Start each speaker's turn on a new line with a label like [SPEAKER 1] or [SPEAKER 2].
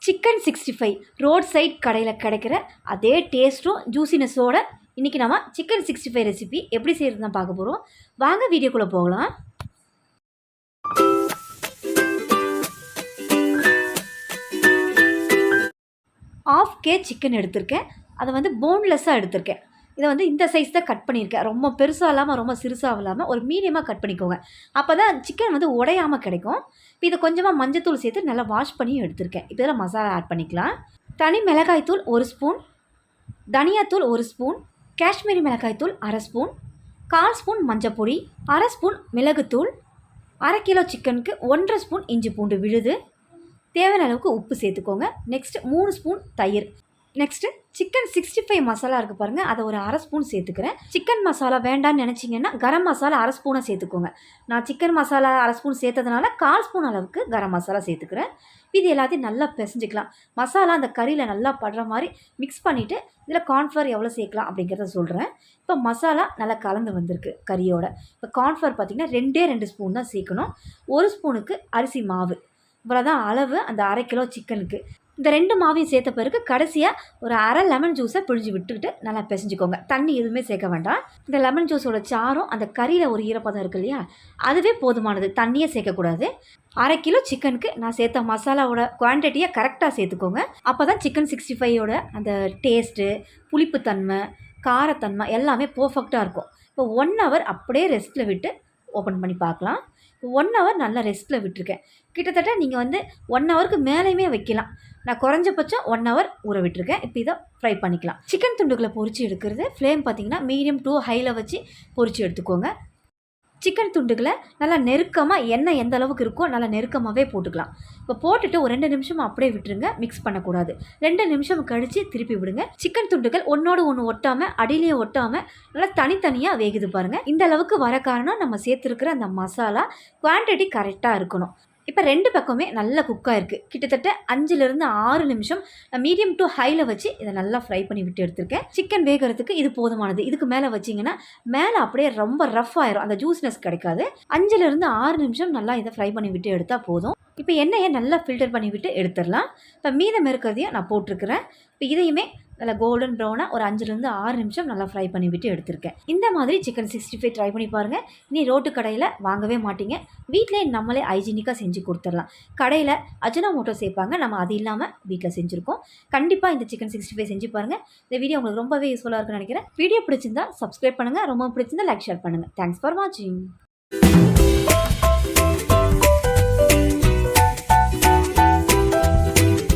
[SPEAKER 1] Chicken 65 road side கடையில் கிடைக்கிற அதே டேஸ்ட்டும் ஜூசினஸோட இன்றைக்கி நம்ம சிக்கன் 65 ரெசிபி எப்படி செய்கிறது தான் பார்க்க போகிறோம். வாங்க வீடியோக்குள்ளே போகலாம். ½ kg சிக்கன் எடுத்திருக்கேன். அதை வந்து போன்லெஸ்ஸாக எடுத்திருக்கேன். இதை வந்து இந்த சைஸ் தான் கட் பண்ணியிருக்கேன். ரொம்ப பெருசாக இல்லாமல் ரொம்ப சிறுசாக இல்லாமல் ஒரு மீடியமாக கட் பண்ணிக்கோங்க. அப்போ தான் சிக்கன் வந்து உடையாமல் கிடைக்கும். இப்போ இதை கொஞ்சமாக மஞ்சத்தூள் சேர்த்து நல்லா வாஷ் பண்ணி எடுத்திருக்கேன். இப்போ இதில் மசாலா ஆட் பண்ணிக்கலாம். தனி மிளகாய்த்தூள் 1 ஸ்பூன், தனியாத்தூள் 1 ஸ்பூன், காஷ்மீரி மிளகாய்த்தூள் 1/2 ஸ்பூன், 1/4 ஸ்பூன் மஞ்சப்பொடி, 1/2 ஸ்பூன் மிளகுத்தூள், 1/2 கிலோ சிக்கனுக்கு 1/2 ஸ்பூன் இஞ்சி பூண்டு விழுது, தேவையான அளவுக்கு உப்பு சேர்த்துக்கோங்க. நெக்ஸ்ட் 3 ஸ்பூன் தயிர். நெக்ஸ்ட்டு சிக்கன் 65 மசாலா இருக்குது பாருங்கள், அதை ஒரு 1/2 ஸ்பூன் சேர்த்துக்கிறேன். சிக்கன் மசாலா வேண்டான்னு நினச்சிங்கன்னா கரம் மசாலா 1/2 ஸ்பூனை சேர்த்துக்கோங்க. நான் சிக்கன் மசாலா 1/2 ஸ்பூன் சேர்த்ததுனால 1/4 ஸ்பூன் அளவுக்கு கரம் மசாலா சேர்த்துக்கிறேன். இது எல்லாத்தையும் நல்லா பிசைஞ்சிக்கலாம். மசாலா அந்த கறியில் நல்லா படுற மாதிரி மிக்ஸ் பண்ணிவிட்டு இதில் கார்ன்ஃப்ளவர் எவ்வளோ சேர்க்கலாம் அப்படிங்கிறத சொல்கிறேன். இப்போ மசாலா நல்லா கலந்து வந்திருக்கு கறியோட. இப்போ கார்ன்ஃப்ளவர் பார்த்திங்கன்னா 2 ஸ்பூன் தான் சேர்க்கணும். 1 ஸ்பூனுக்கு அரிசி மாவு. இவ்வளோதான் அளவு அந்த 1/2 கிலோ சிக்கனுக்கு. இந்த 2 மாவையும் சேர்த்த பிறகு கடைசியாக ஒரு 1/2 லெமன் ஜூஸை பிழிஞ்சு விட்டுக்கிட்டு நல்லா பிசைஞ்சிக்கோங்க. தண்ணி எதுவுமே சேர்க்க வேண்டாம். இந்த லெமன் ஜூஸோட சாரும் அந்த கறியில் ஒரு ஈரப்பதம் இருக்குது இல்லையா, அதுவே போதுமானது. தண்ணியே சேர்க்கக்கூடாது. 1/2 கிலோ சிக்கனுக்கு நான் சேர்த்த மசாலாவோட குவான்டிட்டியை கரெக்டாக சேர்த்துக்கோங்க. அப்போ தான் சிக்கன் 65யோட அந்த டேஸ்ட்டு, புளிப்புத்தன்மை, காரத்தன்மை எல்லாமே பர்ஃபெக்டாக இருக்கும். இப்போ 1 ஹவர் அப்படியே ரெஸ்ட்டில் விட்டு ஓப்பன் பண்ணி பார்க்கலாம். 1 ஹவர் நல்லா ரெஸ்ட்டில் விட்டுருக்கேன். கிட்டத்தட்ட நீங்கள் வந்து 1 ஹவருக்கு மேலேயுமே வைக்கலாம். நான் குறைஞ்சபட்சம் 1 ஹவர் ஊற விட்டுருக்கேன். இப்போ இதை ஃப்ரை பண்ணிக்கலாம். சிக்கன் துண்டுகளை பொரித்து எடுக்கிறது ஃப்ளேம் பார்த்திங்கன்னா மீடியம் டு ஹையில் வச்சு பொரித்து எடுத்துக்கோங்க. சிக்கன் துண்டுகளை நல்லா நெருக்கமாக எண்ணெய் எந்த அளவுக்கு இருக்கோ நல்லா நெருக்கமாகவே போட்டுக்கலாம். இப்போ போட்டுட்டு ஒரு 2 நிமிஷம் அப்படியே விட்டுருங்க. மிக்ஸ் பண்ணக்கூடாது. 2 நிமிஷம் கழித்து திருப்பி விடுங்க. சிக்கன் துண்டுகள் ஒன்றோடு ஒன்று ஒட்டாமல் அடியிலையும் ஒட்டாமல் நல்லா தனித்தனியாக வேகுது பாருங்கள். இந்த அளவுக்கு வர காரணம் நம்ம சேர்த்துருக்கிற அந்த மசாலா குவான்டிட்டி கரெக்டாக இருக்கணும். இப்போ 2 பக்கமே நல்லா குக்காக இருக்குது. கிட்டத்தட்ட 5லேருந்து 6 நிமிஷம் மீடியம் டு ஹையில் வச்சு இதை நல்லா ஃப்ரை பண்ணி விட்டு எடுத்திருக்கேன். சிக்கன் வேகிறதுக்கு இது போதுமானது. இதுக்கு மேலே வச்சிங்கன்னா மேலே அப்படியே ரொம்ப ரஃப் ஆயிரும், அந்த ஜூஸ்னஸ் கிடைக்காது. 5லேருந்து 6 நிமிஷம் நல்லா இதை ஃப்ரை பண்ணி விட்டு எடுத்தால் போதும். இப்போ எண்ணெயை நல்லா ஃபில்டர் பண்ணி விட்டு எடுத்துடலாம். இப்போ மீதம் இருக்கிறதையும் நான் போட்டிருக்கிறேன். இப்போ இதையுமே நல்லா கோல்டன் ப்ரௌனாக ஒரு 5லேருந்து 6 நிமிஷம் நல்லா ஃப்ரை பண்ணி விட்டு எடுத்திருக்கேன். இந்த மாதிரி சிக்கன் 65 ட்ரை பண்ணி பாருங்கள். இனி ரோட்டு கடையில் வாங்கவே மாட்டீங்க. வீட்டிலே நம்மளே ஹைஜீனிக்காக செஞ்சு கொடுத்துடலாம். கடையில் அஜினோமோட்டோ சேர்ப்பாங்க, நம்ம அது இல்லாமல் வீட்டில் செஞ்சுருக்கோம். கண்டிப்பாக இந்த சிக்கன் 65 செஞ்சு பாருங்கள். இந்த வீடியோ உங்களுக்கு ரொம்பவே யூஸ்ஃபுல்லாக இருக்குன்னு நினைக்கிறேன். வீடியோ பிடிச்சிருந்தா சப்ஸ்கிரைப் பண்ணுங்கள். ரொம்ப பிடிச்சிருந்தா லைக் ஷேர் பண்ணுங்கள். தேங்க்ஸ் ஃபார் வாட்சிங்.